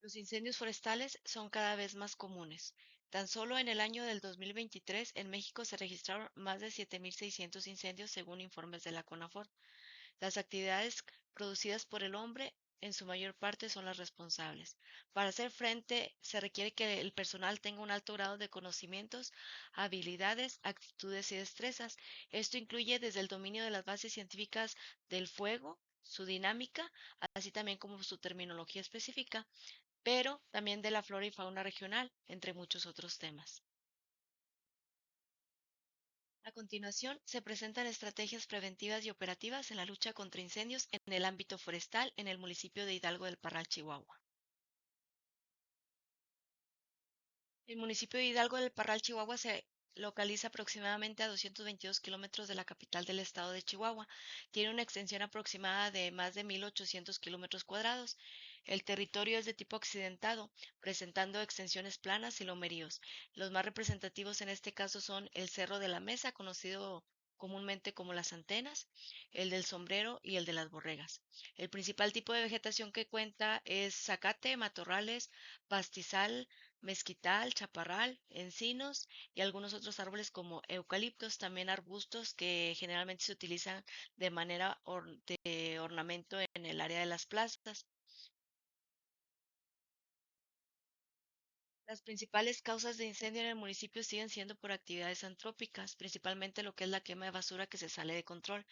Los incendios forestales son cada vez más comunes. Tan solo en el año del 2023 en México se registraron más de 7.600 incendios según informes de la CONAFOR. Las actividades producidas por el hombre en su mayor parte son las responsables. Para hacer frente se requiere que el personal tenga un alto grado de conocimientos, habilidades, actitudes y destrezas. Esto incluye desde el dominio de las bases científicas del fuego, su dinámica, así también como su terminología específica, pero también de la flora y fauna regional, entre muchos otros temas. A continuación, se presentan estrategias preventivas y operativas en la lucha contra incendios en el ámbito forestal en el municipio de Hidalgo del Parral, Chihuahua. El municipio de Hidalgo del Parral, Chihuahua, se localiza aproximadamente a 222 kilómetros de la capital del estado de Chihuahua. Tiene una extensión aproximada de más de 1.800 kilómetros cuadrados. El territorio es de tipo accidentado, presentando extensiones planas y lomeríos. Los más representativos en este caso son el Cerro de la Mesa, conocido comúnmente como las antenas, el del sombrero y el de las borregas. El principal tipo de vegetación que cuenta es zacate, matorrales, pastizal, mezquital, chaparral, encinos y algunos otros árboles como eucaliptos, también arbustos que generalmente se utilizan de manera de ornamento en el área de las plazas. Las principales causas de incendio en el municipio siguen siendo por actividades antrópicas, principalmente lo que es la quema de basura que se sale de control.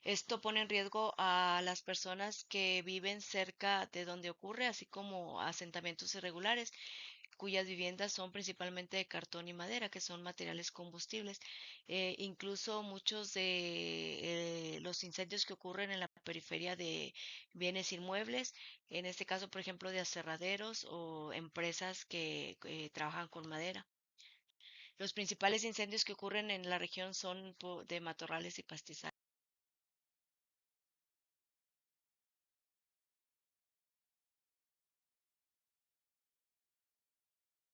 Esto pone en riesgo a las personas que viven cerca de donde ocurre, así como asentamientos irregulares cuyas viviendas son principalmente de cartón y madera, que son materiales combustibles. Incluso muchos de los incendios que ocurren en la periferia de bienes inmuebles, en este caso, por ejemplo, de aserraderos o empresas que trabajan con madera. Los principales incendios que ocurren en la región son de matorrales y pastizales.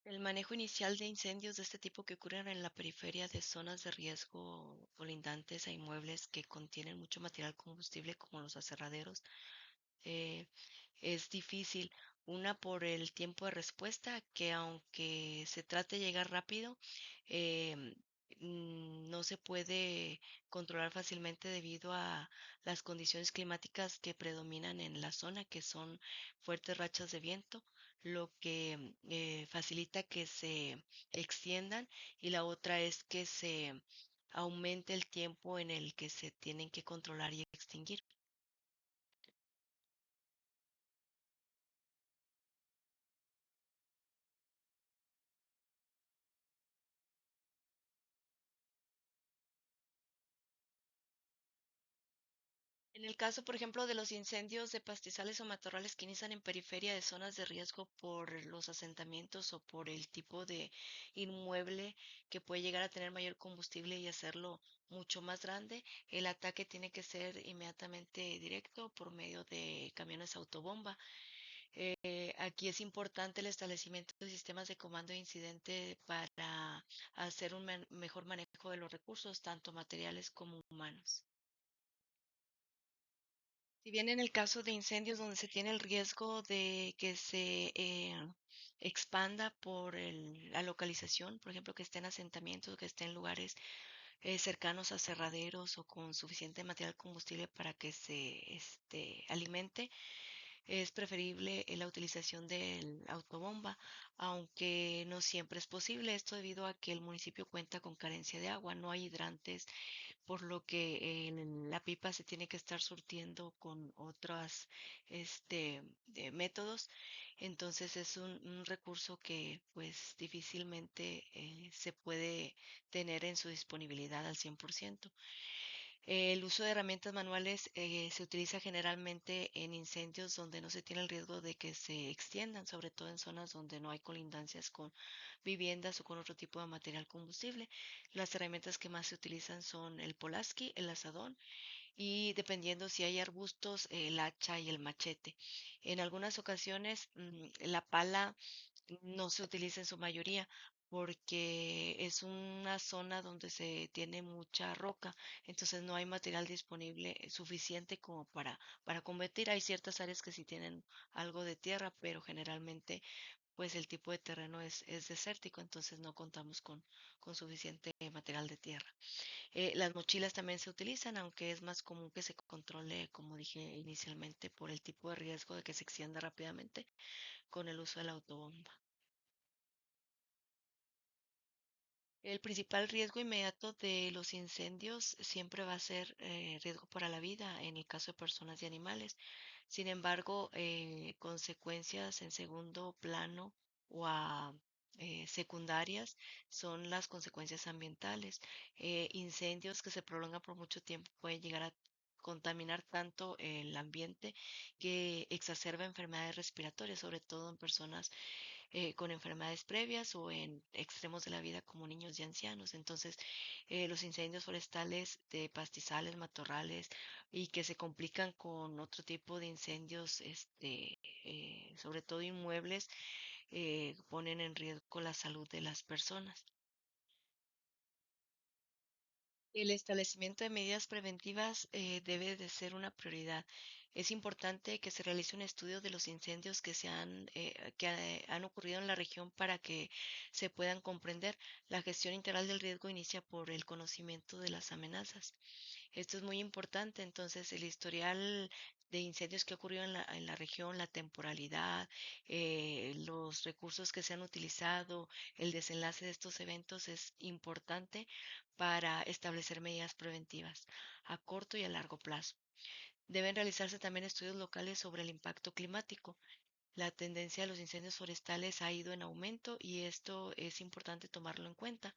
El manejo inicial de incendios de este tipo que ocurren en la periferia de zonas de riesgo colindantes a inmuebles que contienen mucho material combustible como los aserraderos eh, es difícil. Una por el tiempo de respuesta, que aunque se trate de llegar rápido, em, no se puede controlar fácilmente debido a las condiciones climáticas que predominan en la zona, que son fuertes rachas de viento, lo que facilita que se extiendan y la otra es que se aumente el tiempo en el que se tienen que controlar y extinguir. En el caso, por ejemplo, de los incendios de pastizales o matorrales que inician en periferia de zonas de riesgo por los asentamientos o por el tipo de inmueble que puede llegar a tener mayor combustible y hacerlo mucho más grande, el ataque tiene que ser inmediatamente directo por medio de camiones autobomba. Aquí es importante el establecimiento de sistemas de comando de incidente para hacer un mejor manejo de los recursos, tanto materiales como humanos. Si bien en el caso de incendios donde se tiene el riesgo de que se expanda por la localización, por ejemplo, que esté en asentamientos, que esté en lugares cercanos a cerraderos o con suficiente material combustible para que se alimente, es preferible la utilización del autobomba, aunque no siempre es posible. Esto debido a que el municipio cuenta con carencia de agua, no hay hidrantes por lo que en la pipa se tiene que estar surtiendo con otros métodos. Entonces es un recurso que pues difícilmente se puede tener en su disponibilidad al 100%. El uso de herramientas manuales se utiliza generalmente en incendios donde no se tiene el riesgo de que se extiendan, sobre todo en zonas donde no hay colindancias con viviendas o con otro tipo de material combustible. Las herramientas que más se utilizan son el Polaski, el azadón y dependiendo si hay arbustos, el hacha y el machete. En algunas ocasiones la pala no se utiliza en su mayoría porque es una zona donde se tiene mucha roca, entonces no hay material disponible suficiente como para combatir. Hay ciertas áreas que sí tienen algo de tierra, pero generalmente pues el tipo de terreno es desértico, entonces no contamos con suficiente material de tierra. Las mochilas también se utilizan, aunque es más común que se controle, como dije inicialmente, por el tipo de riesgo de que se extienda rápidamente con el uso de la autobomba. El principal riesgo inmediato de los incendios siempre va a ser riesgo para la vida en el caso de personas y animales. Sin embargo, consecuencias en segundo plano o secundarias son las consecuencias ambientales. Incendios que se prolongan por mucho tiempo pueden llegar a contaminar tanto el ambiente que exacerba enfermedades respiratorias, sobre todo en personas con enfermedades previas o en extremos de la vida como niños y ancianos. Entonces, los incendios forestales de pastizales, matorrales y que se complican con otro tipo de incendios, sobre todo inmuebles, ponen en riesgo la salud de las personas. El establecimiento de medidas preventivas debe de ser una prioridad. Es importante que se realice un estudio de los incendios que han ocurrido en la región para que se puedan comprender. La gestión integral del riesgo inicia por el conocimiento de las amenazas. Esto es muy importante, entonces el historial de incendios que ocurrió en la región, la temporalidad, los recursos que se han utilizado, el desenlace de estos eventos es importante para establecer medidas preventivas a corto y a largo plazo. Deben realizarse también estudios locales sobre el impacto climático. La tendencia de los incendios forestales ha ido en aumento y esto es importante tomarlo en cuenta.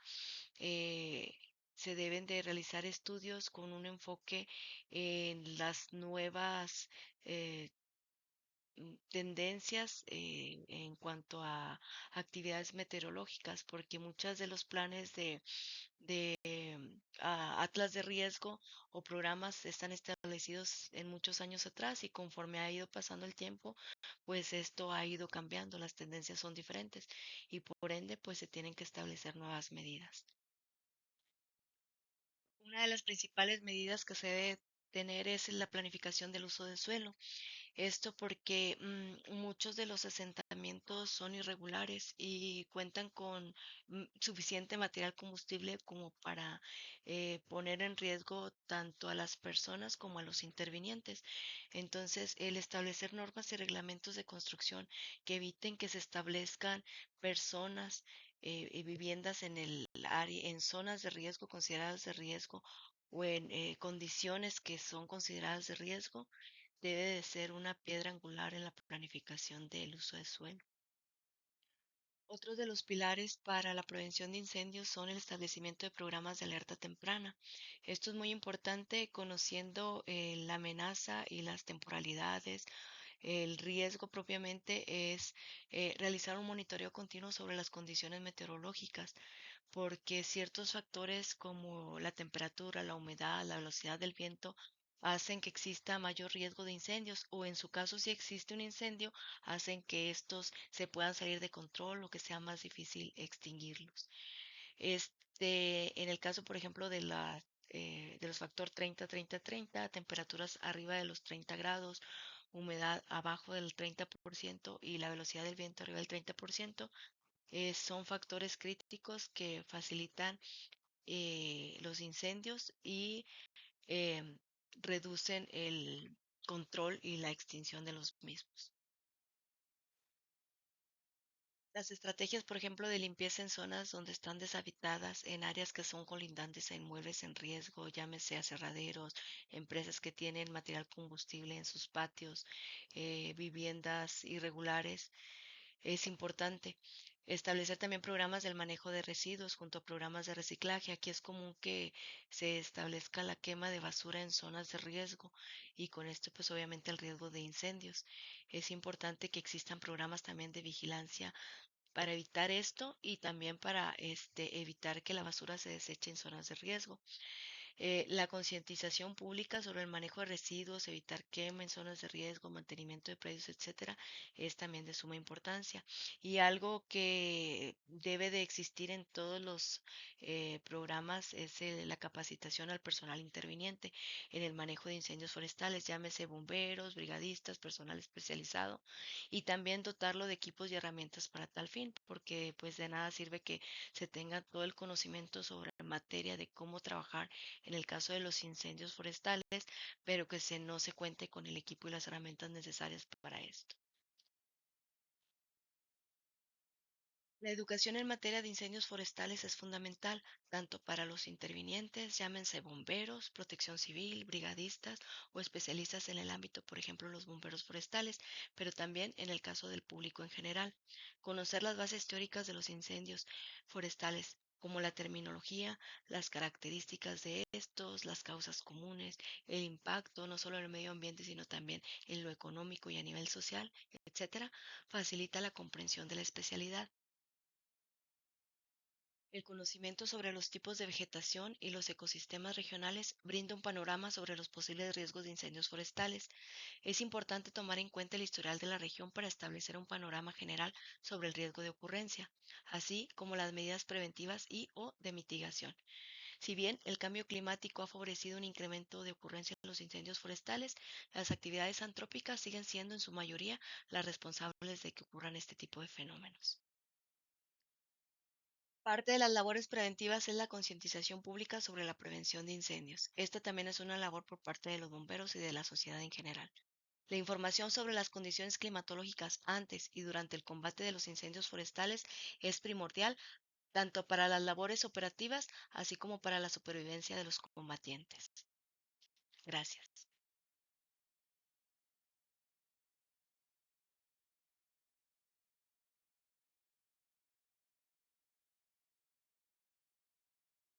eh, Se deben de realizar estudios con un enfoque en las nuevas eh, tendencias en cuanto a actividades meteorológicas, porque muchos de los planes de atlas de riesgo o programas están establecidos en muchos años atrás y conforme ha ido pasando el tiempo, pues esto ha ido cambiando, las tendencias son diferentes y por ende, pues se tienen que establecer nuevas medidas. Una de las principales medidas que se debe tener es la planificación del uso del suelo. Esto porque muchos de los asentamientos son irregulares y cuentan con suficiente material combustible como para poner en riesgo tanto a las personas como a los intervinientes. Entonces, el establecer normas y reglamentos de construcción que eviten que se establezcan personas y viviendas en el área, en zonas de riesgo consideradas de riesgo o en condiciones que son consideradas de riesgo debe de ser una piedra angular en la planificación del uso de suelo. Otros de los pilares para la prevención de incendios son el establecimiento de programas de alerta temprana. Esto es muy importante conociendo la amenaza y las temporalidades. El riesgo propiamente es realizar un monitoreo continuo sobre las condiciones meteorológicas, porque ciertos factores como la temperatura, la humedad, la velocidad del viento hacen que exista mayor riesgo de incendios o en su caso si existe un incendio hacen que estos se puedan salir de control o que sea más difícil extinguirlos. En el caso, por ejemplo, de los factor 30-30-30, temperaturas arriba de los 30 grados, humedad abajo del 30% y la velocidad del viento arriba del 30%, son factores críticos que facilitan los incendios y em, reducen el control y la extinción de los mismos. Las estrategias, por ejemplo, de limpieza en zonas donde están deshabitadas, en áreas que son colindantes a inmuebles en riesgo, llámese aserraderos, empresas que tienen material combustible en sus patios, viviendas irregulares, es importante. Establecer también programas del manejo de residuos junto a programas de reciclaje. Aquí es común que se establezca la quema de basura en zonas de riesgo y con esto pues obviamente el riesgo de incendios. Es importante que existan programas también de vigilancia para evitar esto y también para evitar que la basura se deseche en zonas de riesgo. La concientización pública sobre el manejo de residuos, evitar quema en zonas de riesgo, mantenimiento de predios, etcétera, es también de suma importancia. Y algo que debe de existir en todos los programas es la capacitación al personal interviniente en el manejo de incendios forestales, llámese bomberos, brigadistas, personal especializado, y también dotarlo de equipos y herramientas para tal fin, porque pues de nada sirve que se tenga todo el conocimiento sobre materia de cómo trabajar en el caso de los incendios forestales, pero que no se cuente con el equipo y las herramientas necesarias para esto. La educación en materia de incendios forestales es fundamental, tanto para los intervinientes, llámense bomberos, protección civil, brigadistas o especialistas en el ámbito, por ejemplo, los bomberos forestales, pero también en el caso del público en general. Conocer las bases teóricas de los incendios forestales, como la terminología, las características de estos, las causas comunes, el impacto no solo en el medio ambiente, sino también en lo económico y a nivel social, etcétera, facilita la comprensión de la especialidad. El conocimiento sobre los tipos de vegetación y los ecosistemas regionales brinda un panorama sobre los posibles riesgos de incendios forestales. Es importante tomar en cuenta el historial de la región para establecer un panorama general sobre el riesgo de ocurrencia, así como las medidas preventivas y o de mitigación. Si bien el cambio climático ha favorecido un incremento de ocurrencia de los incendios forestales, las actividades antrópicas siguen siendo en su mayoría las responsables de que ocurran este tipo de fenómenos. Parte de las labores preventivas es la concientización pública sobre la prevención de incendios. Esta también es una labor por parte de los bomberos y de la sociedad en general. La información sobre las condiciones climatológicas antes y durante el combate de los incendios forestales es primordial tanto para las labores operativas así como para la supervivencia de los combatientes. Gracias.